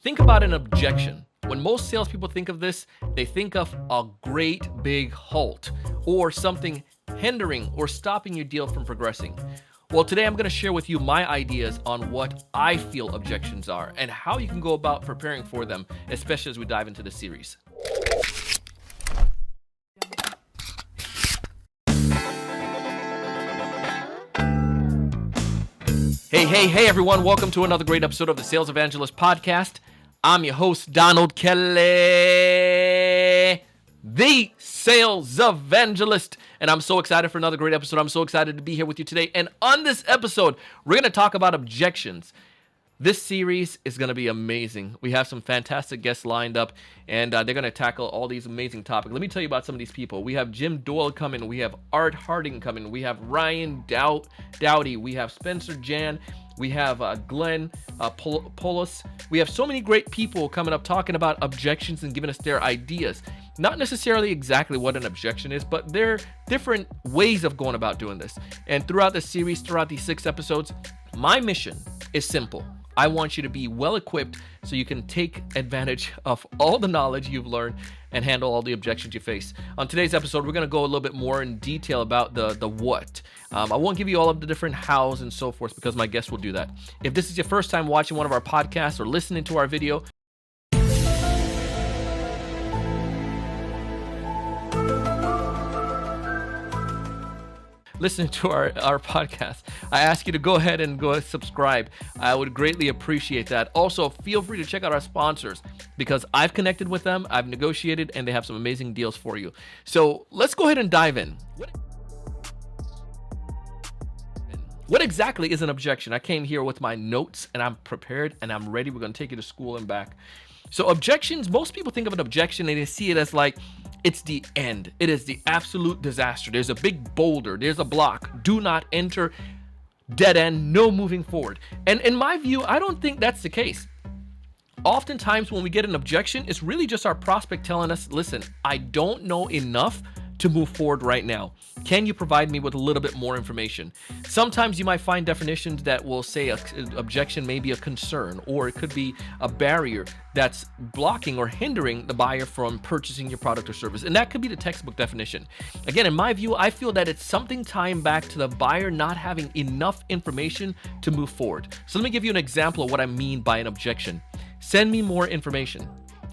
Think about an objection. When most salespeople think of this, they think of a great big halt or something hindering or stopping your deal from progressing. Well, today I'm going to share with you my ideas on what I feel objections are and how you can go about preparing for them, especially as we dive into this series. Hey everyone, welcome to another great episode of the Sales Evangelist podcast. I'm your host, Donald Kelly, the Sales Evangelist, and I'm so excited for another great episode. I'm so excited to be here with you today, and on this episode, we're going to talk about objections. This series is going to be amazing. We have some fantastic guests lined up, and they're going to tackle all these amazing topics. Let me tell you about some of these people. We have Jim Doyle coming. We have Art Harding coming. We have Ryan Dowdy. We have Spencer Jan. We have Glenn Polis. We have so many great people coming up talking about objections and giving us their ideas. Not necessarily exactly what an objection is, but there are different ways of going about doing this. And throughout this series, throughout these 6 episodes, my mission is simple. I want you to be well equipped so you can take advantage of all the knowledge you've learned and handle all the objections you face. On today's episode, we're going to go a little bit more in detail about the what. I won't give you all of the different hows and so forth because my guests will do that. If this is your first time watching one of our podcasts or listening to our video, listening to our podcast, I ask you to go ahead and go subscribe. I would greatly appreciate that. Also, feel free to check out our sponsors because I've connected with them, I've negotiated, and they have some amazing deals for you. So let's go ahead and dive in. What exactly is an objection? I came here with my notes and I'm prepared and I'm ready. We're going to take you to school and back. So objections, most people think of an objection and they see it as like, it's the end. It is the absolute disaster. There's a big boulder. There's a block. Do not enter. Dead end. No moving forward. And in my view, I don't think that's the case. Oftentimes when we get an objection, it's really just our prospect telling us, listen, I don't know enough to move forward right now. Can you provide me with a little bit more information? Sometimes you might find definitions that will say an objection may be a concern, or it could be a barrier that's blocking or hindering the buyer from purchasing your product or service. And that could be the textbook definition. Again, in my view, I feel that it's something tying back to the buyer not having enough information to move forward. So let me give you an example of what I mean by an objection. Send me more information.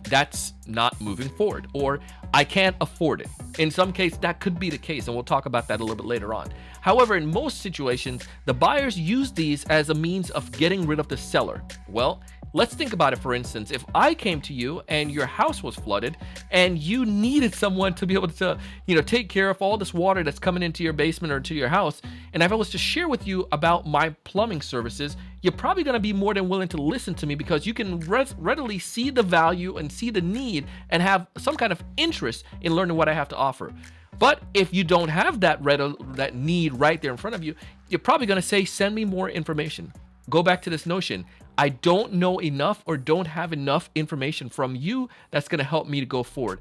That's not moving forward, or I can't afford it. In some case, that could be the case, and we'll talk about that a little bit later on. However, in most situations, the buyers use these as a means of getting rid of the seller. Well, let's think about it. For instance, if I came to you and your house was flooded and you needed someone to be able to, take care of all this water that's coming into your basement or to your house, and if I was to share with you about my plumbing services, you're probably going to be more than willing to listen to me because you can readily see the value and see the need and have some kind of interest in learning what I have to offer. But if you don't have that need right there in front of you, you're probably going to say, send me more information. Go back to this notion. I don't know enough or don't have enough information from you that's going to help me to go forward.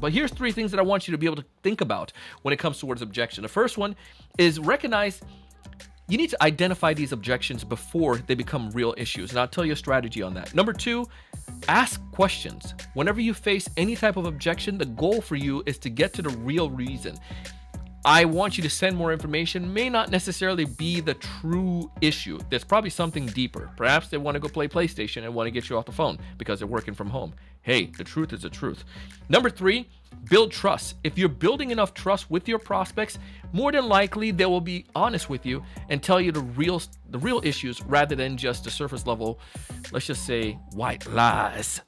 But here's 3 things that I want you to be able to think about when it comes towards objection. The first one is recognize you need to identify these objections before they become real issues. And I'll tell you a strategy on that. Number 2, ask questions. Whenever you face any type of objection, the goal for you is to get to the real reason. I want you to send more information may not necessarily be the true issue. There's probably something deeper. Perhaps they want to go play PlayStation and want to get you off the phone because they're working from home. Hey, the truth is the truth. Number 3, build trust. If you're building enough trust with your prospects, more than likely they will be honest with you and tell you the real issues rather than just the surface level, let's just say, white lies.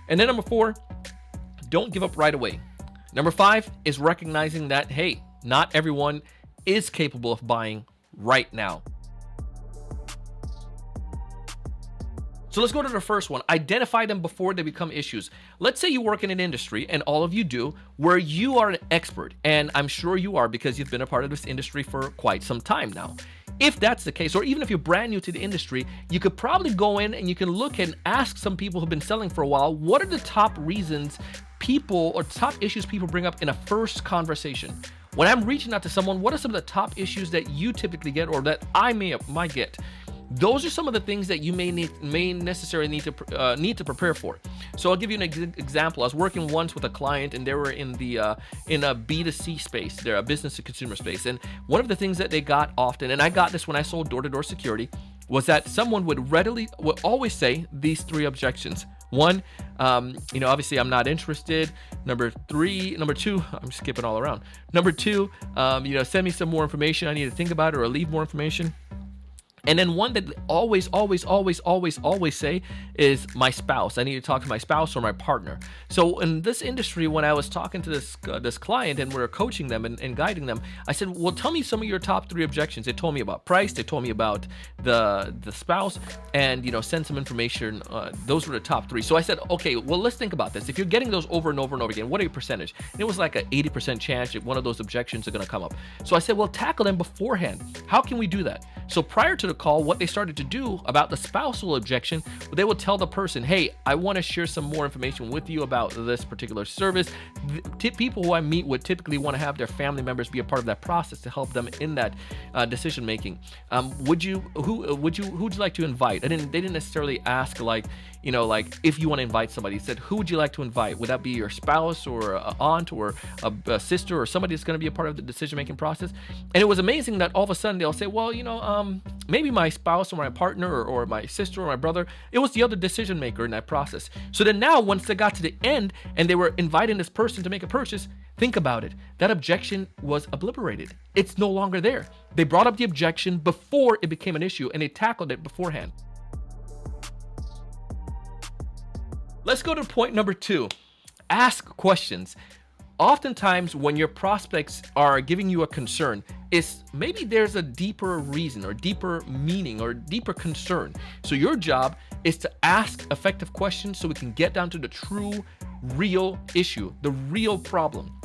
And then number 4, don't give up right away. Number 5 is recognizing that, hey, not everyone is capable of buying right now. So let's go to the first one. Identify them before they become issues. Let's say you work in an industry, and all of you do, where you are an expert. And I'm sure you are because you've been a part of this industry for quite some time now. If that's the case, or even if you're brand new to the industry, you could probably go in and you can look and ask some people who've been selling for a while, what are the top reasons people or top issues people bring up in a first conversation? When I'm reaching out to someone, what are some of the top issues that you typically get or that I might get? Those are some of the things that you may necessarily need to prepare for. So I'll give you an example. I was working once with a client, and they were in a B2C space. They're a business to consumer space, and one of the things that they got often, and I got this when I sold door-to-door security, was that someone would always say these three objections. One, obviously I'm not interested. Number two, I'm skipping all around. Number two, send me some more information. I need to think about it, or leave more information. And then one that always say is my spouse. I need to talk to my spouse or my partner. So in this industry, when I was talking to this client and we were coaching them and guiding them, I said, well, tell me some of your top three objections. They told me about price. They told me about the spouse, and send some information. Those were the top three. So I said, okay, well, let's think about this. If you're getting those over and over and over again, what are your percentage? And it was like an 80% chance that one of those objections are going to come up. So I said, well, tackle them beforehand. How can we do that? So prior to the call, what they started to do about the spousal objection, they would tell the person, hey, I want to share some more information with you about this particular service. People who I meet with typically want to have their family members be a part of that process to help them in that decision making. Who'd you like to invite? They didn't necessarily ask like if you want to invite somebody. He said, who would you like to invite? Would that be your spouse or an aunt or a sister or somebody that's going to be a part of the decision making process? And it was amazing that all of a sudden they'll say, well, maybe my spouse or my partner or my sister or my brother. It was the other decision maker in that process. So then now once they got to the end and they were inviting this person to make a purchase, think about it. That objection was obliterated. It's no longer there. They brought up the objection before it became an issue, and they tackled it beforehand. Let's go to point number 2. Ask questions. Oftentimes when your prospects are giving you a concern, it's maybe there's a deeper reason or deeper meaning or deeper concern. So your job is to ask effective questions so we can get down to the true, real issue, the real problem.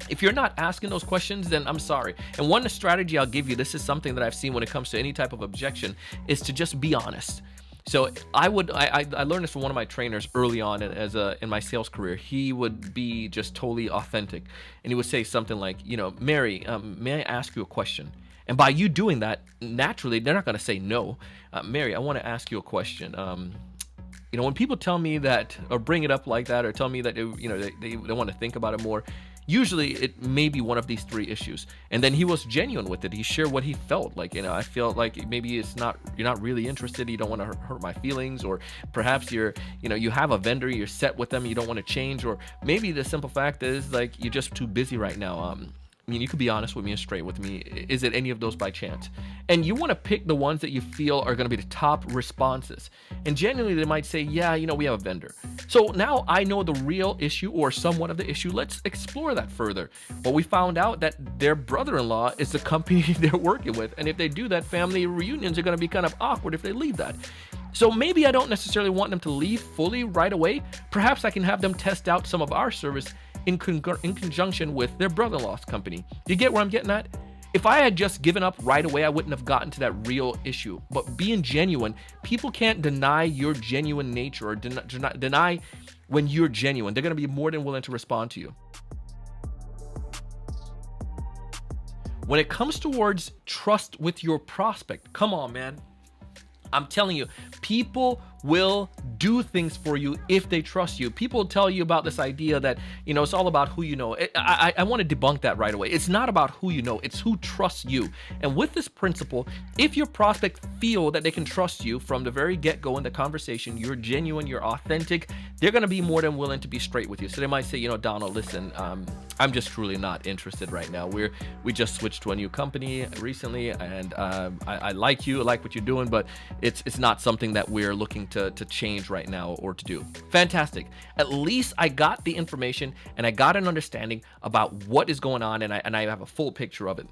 If you're not asking those questions, then I'm sorry. And one strategy I'll give you, this is something that I've seen when it comes to any type of objection, is to just be honest. So I learned this from one of my trainers early on in my sales career. He would be just totally authentic, and he would say something like, Mary, may I ask you a question? And by you doing that, naturally, they're not going to say no. Mary, I want to ask you a question. When people tell me that, or bring it up like that, or tell me that they want to think about it more, usually it may be one of these three issues. And then he was genuine with it. He shared what he felt like. I feel like maybe you're not really interested. You don't want to hurt my feelings, or perhaps you have a vendor, you're set with them, you don't want to change, or maybe the simple fact is like you're just too busy right now. You could be honest with me and straight with me. Is it any of those by chance? And you want to pick the ones that you feel are going to be the top responses. And genuinely, they might say, yeah, we have a vendor. So now I know the real issue or somewhat of the issue. Let's explore that further. Well, we found out that their brother-in-law is the company they're working with. And if they do that, family reunions are going to be kind of awkward if they leave that. So maybe I don't necessarily want them to leave fully right away. Perhaps I can have them test out some of our service in conjunction with their brother-in-law's company. You get where I'm getting at? If I had just given up right away, I wouldn't have gotten to that real issue. But being genuine, people can't deny your genuine nature or deny when you're genuine. They're going to be more than willing to respond to you. When it comes towards trust with your prospect, come on, man. I'm telling you, people will do things for you if they trust you. People tell you about this idea that, it's all about who you know. I want to debunk that right away. It's not about who you know. It's who trusts you. And with this principle, if your prospect feel that they can trust you from the very get-go in the conversation, you're genuine, you're authentic, they're going to be more than willing to be straight with you. So they might say, Donald, listen, I'm just truly not interested right now. We just switched to a new company recently, and I like you, I like what you're doing, but it's not something that we're looking to change right now or to do. Fantastic. At least I got the information and I got an understanding about what is going on, and I have a full picture of it.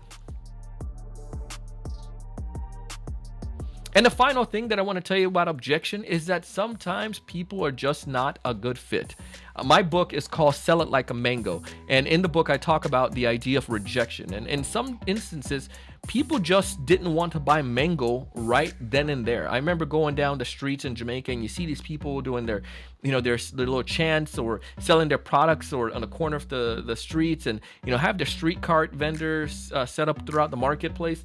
And the final thing that I want to tell you about objection is that sometimes people are just not a good fit. My book is called Sell It Like a Mango. And in the book, I talk about the idea of rejection. And in some instances, people just didn't want to buy mango right then and there. I remember going down the streets in Jamaica, and you see these people doing their little chants or selling their products or on the corner of the streets, and have their street cart vendors set up throughout the marketplace.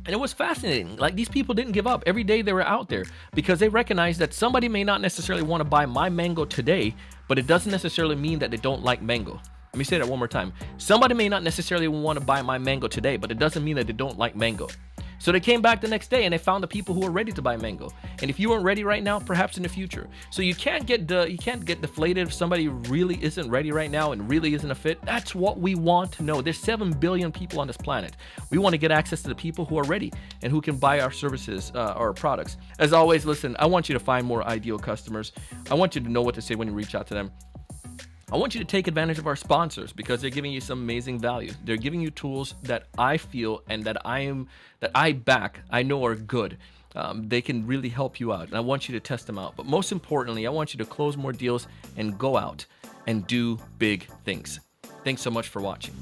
And it was fascinating. Like, these people didn't give up. Every day they were out there because they recognized that somebody may not necessarily want to buy my mango today, but it doesn't necessarily mean that they don't like mango. Let me say that one more time. Somebody may not necessarily want to buy my mango today, but it doesn't mean that they don't like mango. So they came back the next day and they found the people who were ready to buy mango. And if you weren't ready right now, perhaps in the future. So you can't get deflated if somebody really isn't ready right now and really isn't a fit. That's what we want to know. There's 7 billion people on this planet. We want to get access to the people who are ready and who can buy our services or products. As always, listen, I want you to find more ideal customers. I want you to know what to say when you reach out to them. I want you to take advantage of our sponsors because they're giving you some amazing value. They're giving you tools that I feel and that I back, I know are good. They can really help you out, and I want you to test them out. But most importantly, I want you to close more deals and go out and do big things. Thanks so much for watching.